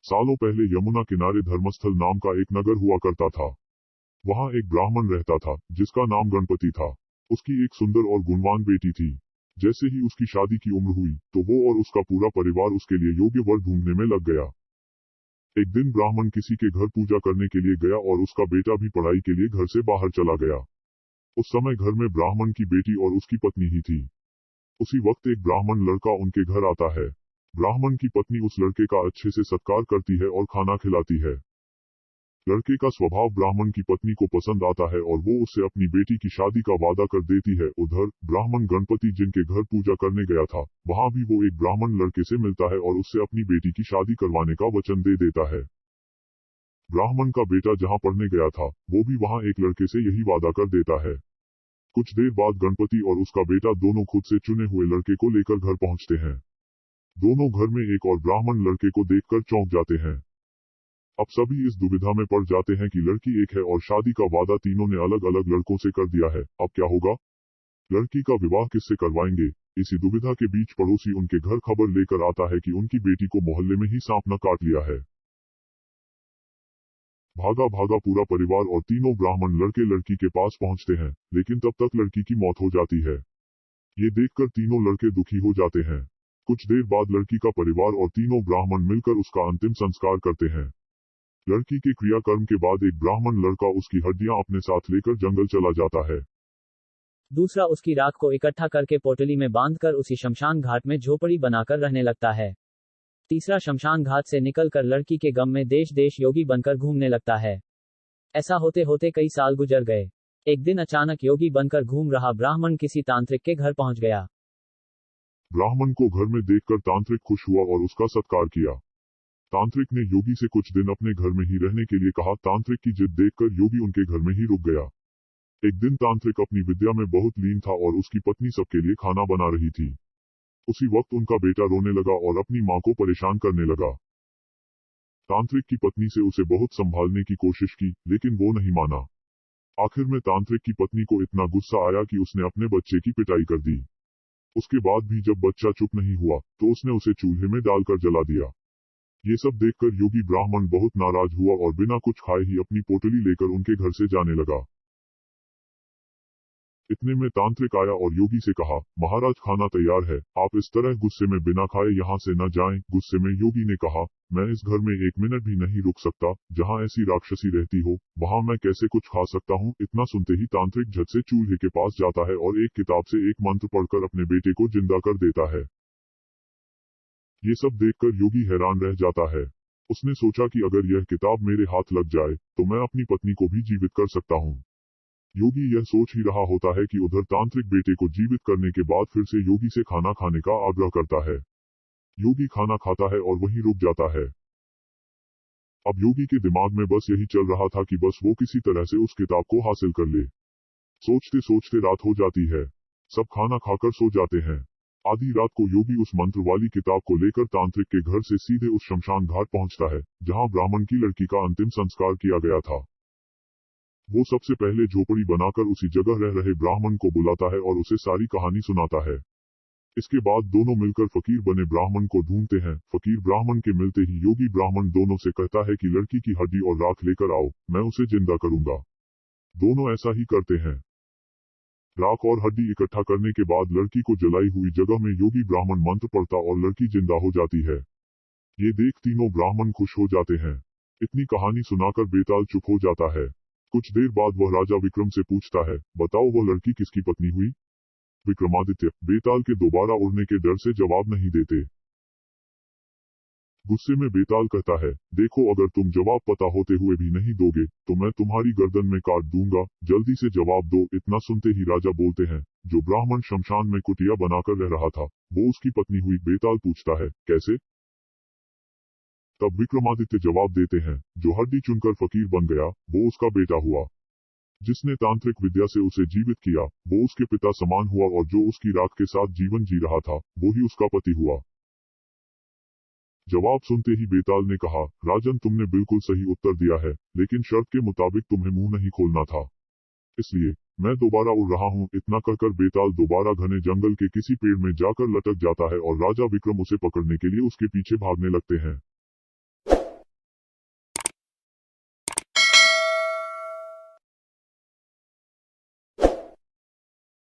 सालों पहले यमुना किनारे धर्मस्थल नाम का एक नगर हुआ करता था। वहां एक ब्राह्मण रहता था जिसका नाम गणपति था। उसकी एक सुंदर और गुणवान बेटी थी। जैसे ही उसकी शादी की उम्र हुई तो वो और उसका पूरा परिवार उसके लिए योग्य वर ढूंढने में लग गया। एक दिन ब्राह्मण किसी के घर पूजा करने के लिए गया और उसका बेटा भी पढ़ाई के लिए घर से बाहर चला गया। उस समय घर में ब्राह्मण की बेटी और उसकी पत्नी ही थी। उसी वक्त एक ब्राह्मण लड़का उनके घर आता है। ब्राह्मण की पत्नी उस लड़के का अच्छे से सत्कार करती है और खाना खिलाती है। लड़के का स्वभाव ब्राह्मण की पत्नी को पसंद आता है और वो उससे अपनी बेटी की शादी का वादा कर देती है। उधर ब्राह्मण गणपति जिनके घर पूजा करने गया था, वहां भी वो एक ब्राह्मण लड़के से मिलता है और उससे अपनी बेटी की शादी करवाने का वचन दे देता है। ब्राह्मण का बेटा जहां पढ़ने गया था, वो भी वहां एक लड़के से यही वादा कर देता है। कुछ देर बाद गणपति और उसका बेटा दोनों खुद से चुने हुए लड़के को लेकर घर पहुंचते हैं। दोनों घर में एक और ब्राह्मण लड़के को देखकर चौंक जाते हैं। अब सभी इस दुविधा में पड़ जाते हैं कि लड़की एक है और शादी का वादा तीनों ने अलग अलग लड़कों से कर दिया है। अब क्या होगा? लड़की का विवाह किससे करवाएंगे? इसी दुविधा के बीच पड़ोसी उनके घर खबर लेकर आता है कि उनकी बेटी को मोहल्ले में ही सांप ने काट लिया है। भागा भागा पूरा परिवार और तीनों ब्राह्मण लड़के लड़की के पास पहुंचते हैं, लेकिन तब तक लड़की की मौत हो जाती है। ये देखकर तीनों लड़के दुखी हो जाते हैं। कुछ देर बाद लड़की का परिवार और तीनों ब्राह्मण मिलकर उसका अंतिम संस्कार करते हैं। लड़की के क्रियाकर्म के बाद एक ब्राह्मण लड़का उसकी हड्डियां अपने साथ लेकर जंगल चला जाता है। दूसरा उसकी राख को इकट्ठा करके पोटली में बांधकर उसी शमशान घाट में झोपड़ी बनाकर रहने लगता है। तीसरा शमशान घाट से निकलकर लड़की के गम में देश देश योगी बनकर घूमने लगता है। ऐसा होते होते कई साल गुजर गए। एक दिन अचानक योगी बनकर घूम रहा ब्राह्मण किसी तांत्रिक के घर पहुंच गया। ब्राह्मण को घर में देखकर तांत्रिक खुश हुआ और उसका सत्कार किया। तांत्रिक ने योगी से कुछ दिन अपने घर में ही रहने के लिए कहा। तांत्रिक की जिद देखकर योगी उनके घर में ही रुक गया। एक दिन तांत्रिक अपनी विद्या में बहुत लीन था और उसकी पत्नी सबके लिए खाना बना रही थी। उसी वक्त उनका बेटा रोने लगा और अपनी मां को परेशान करने लगा। तांत्रिक की पत्नी से उसे बहुत संभालने की कोशिश की, लेकिन वो नहीं माना। आखिर में तांत्रिक की पत्नी को इतना गुस्सा आया कि उसने अपने बच्चे की पिटाई कर दी। उसके बाद भी जब बच्चा चुप नहीं हुआ तो उसने उसे चूल्हे में डालकर जला दिया। ये सब देखकर योगी ब्राह्मण बहुत नाराज हुआ और बिना कुछ खाए ही अपनी पोटली लेकर उनके घर से जाने लगा। इतने में तांत्रिक आया और योगी से कहा, महाराज खाना तैयार है, आप इस तरह गुस्से में बिना खाए यहाँ से न जाएं। गुस्से में योगी ने कहा, मैं इस घर में एक मिनट भी नहीं रुक सकता। जहाँ ऐसी राक्षसी रहती हो वहाँ मैं कैसे कुछ खा सकता हूँ? इतना सुनते ही तांत्रिक झट से चूल्हे के पास जाता है और एक किताब से एक मंत्र पढ़कर अपने बेटे को जिंदा कर देता है। ये सब देखकर योगी हैरान रह जाता है। उसने सोचा कि अगर यह किताब मेरे हाथ लग जाए तो मैं अपनी पत्नी को भी जीवित कर सकता हूँ। योगी यह सोच ही रहा होता है कि उधर तांत्रिक बेटे को जीवित करने के बाद फिर से योगी से खाना खाने का आग्रह करता है। योगी खाना खाता है और वहीं रुक जाता है। अब योगी के दिमाग में बस यही चल रहा था कि बस वो किसी तरह से उस किताब को हासिल कर ले। सोचते सोचते रात हो जाती है। सब खाना खाकर सो जाते हैं। आधी रात को योगी उस मंत्र वाली किताब को लेकर तांत्रिक के घर से सीधे उस शमशान घाट पहुंचता है, जहां ब्राह्मण की लड़की का अंतिम संस्कार किया गया था। वो सबसे पहले झोपड़ी बनाकर उसी जगह रह रहे ब्राह्मण को बुलाता है और उसे सारी कहानी सुनाता है। इसके बाद दोनों मिलकर फकीर बने ब्राह्मण को ढूंढते हैं। फकीर ब्राह्मण के मिलते ही योगी ब्राह्मण दोनों से कहता है कि लड़की की हड्डी और राख लेकर आओ, मैं उसे जिंदा करूंगा। दोनों ऐसा ही करते हैं। राख और हड्डी इकट्ठा करने के बाद लड़की को जलाई हुई जगह में योगी ब्राह्मण मंत्र पढ़ता और लड़की जिंदा हो जाती है। ये देख तीनों ब्राह्मण खुश हो जाते हैं। इतनी कहानी सुनाकर बेताल चुप हो जाता है। कुछ देर बाद वह राजा विक्रम से पूछता है, बताओ वह लड़की किसकी पत्नी हुई? विक्रमादित्य बेताल के दोबारा उड़ने के डर से जवाब नहीं देते। गुस्से में बेताल कहता है, देखो अगर तुम जवाब पता होते हुए भी नहीं दोगे तो मैं तुम्हारी गर्दन में काट दूंगा। जल्दी से जवाब दो। इतना सुनते ही राजा बोलते हैं, जो ब्राह्मण शमशान में कुटिया बनाकर रह रहा था वो उसकी पत्नी हुई। बेताल पूछता है, कैसे? तब विक्रमादित्य जवाब देते हैं, जो हड्डी चुनकर फकीर बन गया वो उसका बेटा हुआ। जिसने तांत्रिक विद्या से उसे जीवित किया वो उसके पिता समान हुआ और जो उसकी राख के साथ जीवन जी रहा था वो ही उसका पति हुआ। जवाब सुनते ही बेताल ने कहा, राजन तुमने बिल्कुल सही उत्तर दिया है, लेकिन शर्त के मुताबिक तुम्हें मुंह नहीं खोलना था, इसलिए मैं दोबारा उड़ रहा हूँ। इतना कहकर बेताल दोबारा घने जंगल के किसी पेड़ में जाकर लटक जाता है और राजा विक्रम उसे पकड़ने के लिए उसके पीछे भागने लगते हैं।